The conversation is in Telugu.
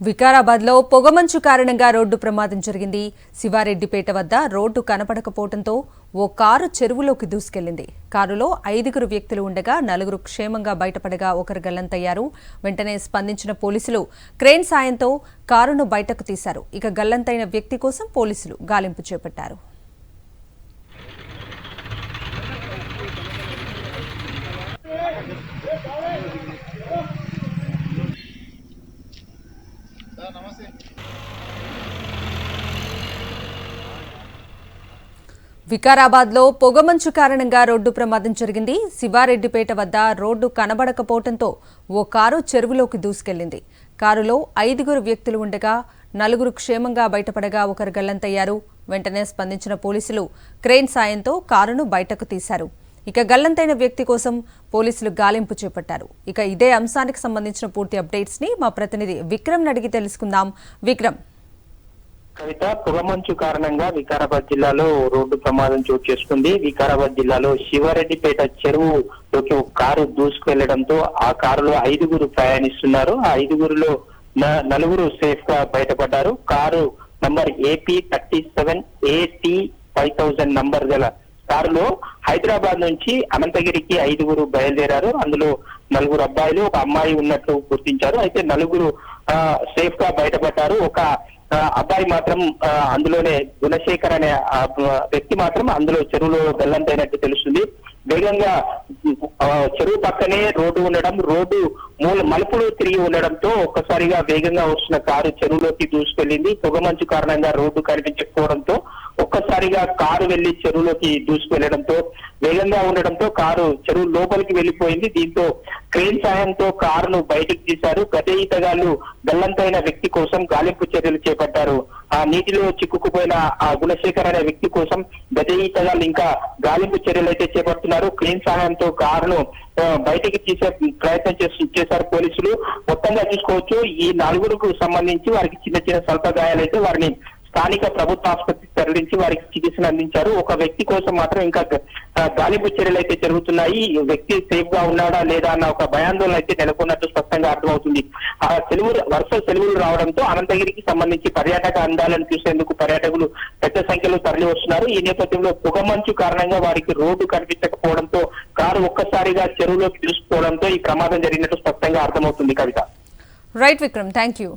వికారాబాద్ లో పొగమంచు కారణంగా రోడ్డు ప్రమాదం జరిగింది. శివారెడ్డిపేట వద్ద రోడ్డు కనపడకపోవడంతో ఓ కారు చెరువులోకి దూసుకెళ్లింది. కారులో 5 వ్యక్తులు ఉండగా 4 క్షేమంగా బయటపడగా ఒకరు గల్లంతయ్యారు. వెంటనే స్పందించిన పోలీసులు క్రేన్ సాయంతో కారును బయటకు తీశారు. ఇక గల్లంతైన వ్యక్తి కోసం పోలీసులు గాలింపు చేపట్టారు. వికారాబాద్ లో పొగమంచు కారణంగా రోడ్డు ప్రమాదం జరిగింది. శివారెడ్డిపేట వద్ద రోడ్డు కనబడకపోవడంతో ఓ కారు చెరువులోకి దూసుకెళ్లింది. కారులో 5 వ్యక్తులు ఉండగా 4 క్షేమంగా బయటపడగా ఒకరు గల్లంతయ్యారు. వెంటనే స్పందించిన పోలీసులు క్రేన్ సాయంతో కారును బయటకు తీశారు. ఇక గల్లంతైన వ్యక్తి కోసం పోలీసులు గాలింపు చేపట్టారు. ఇక ఇదే అంశానికి సంబంధించిన పూర్తి అప్డేట్స్ ని మా ప్రతినిధి విక్రమ్ అడిగి తెలుసుకుందాం. విక్రమ్, కవిత, పొగమంచు కారణంగా వికారాబాద్ జిల్లాలో రోడ్డు ప్రమాదం చోటు చేసుకుంది. వికారాబాద్ జిల్లాలో శివారెడ్డిపేట చెరువులోకి ఒక కారు దూసుకువెళ్లడంతో ఆ కారులో 5 ప్రయాణిస్తున్నారు. ఆ 5లో 4 సేఫ్ గా బయటపడ్డారు. Car number AP37 AT 5000 number గల కారులో హైదరాబాద్ నుంచి అనంతగిరికి 5 బయలుదేరారు. అందులో 4 అబ్బాయిలు, ఒక అమ్మాయి ఉన్నట్లు గుర్తించారు. అయితే 4 సేఫ్ గా బయటపడ్డారు. ఒక అబ్బాయి మాత్రం అందులోనే గుణశేఖర్ అనే వ్యక్తి మాత్రం అందులో చెరువులో గల్లంతైనట్టు తెలుస్తుంది. వేగంగా చెరువు పక్కనే రోడ్డు ఉండడం, రోడ్డు మలుపులు తిరిగి ఉండడంతో ఒక్కసారిగా వేగంగా వస్తున్న కారు చెరువులోకి దూసుకెళ్లింది. పొగమంచు కారణంగా రోడ్డు కనిపించకపోవడంతో ఒక్కసారిగా కారు వెళ్లి చెరువులోకి దూసుకెళ్లడంతో వేగంగా ఉండడంతో కారు చెరువు లోపలికి వెళ్లిపోయింది. దీంతో క్రేన్ సాయంతో కారును బయటికి తీశారు. గత ఈతగాళ్లు గల్లంతైన వ్యక్తి కోసం గాలింపు చర్యలు చేపట్టారు. ఆ నీటిలో చిక్కుకుపోయిన ఆ గుణశేఖర్ అనే వ్యక్తి కోసం గత ఈతగాళ్లు ఇంకా గాలింపు చర్యలు అయితే చేపడుతున్నారు. క్రేన్ సహాయంతో కారును బయటికి తీసే ప్రయత్నం చేశారు పోలీసులు. మొత్తంగా చూసుకోవచ్చు, ఈ 4కు సంబంధించి వారికి చిన్న చిన్న స్వల్ప గాయాలైతే వారిని స్థానిక ప్రభుత్వ ఆసుపత్రికి తరలించి వారికి చికిత్సను అందించారు. ఒక వ్యక్తి కోసం మాత్రం ఇంకా గాలింపు చర్యలు అయితే జరుగుతున్నాయి. ఈ వ్యక్తి సేఫ్ గా ఉన్నాడా లేదా అన్న ఒక భయాందోళన అయితే నెలకొన్నట్టు స్పష్టంగా అర్థమవుతుంది. ఆ వరుస సెలవులు రావడంతో అనంతగిరికి సంబంధించి పర్యాటక అందాలను చూసేందుకు పర్యాటకులు పెద్ద సంఖ్యలో తరలి వస్తున్నారు. ఈ నేపథ్యంలో పొగమంచు కారణంగా వారికి రోడ్డు కనిపించకపోవడంతో కారు ఒక్కసారిగా చెరువులోకి దూసుకుపోవడంతో ఈ ప్రమాదం జరిగినట్టు స్పష్టంగా అర్థమవుతుంది. Kavitha. Right Vikram, thank you.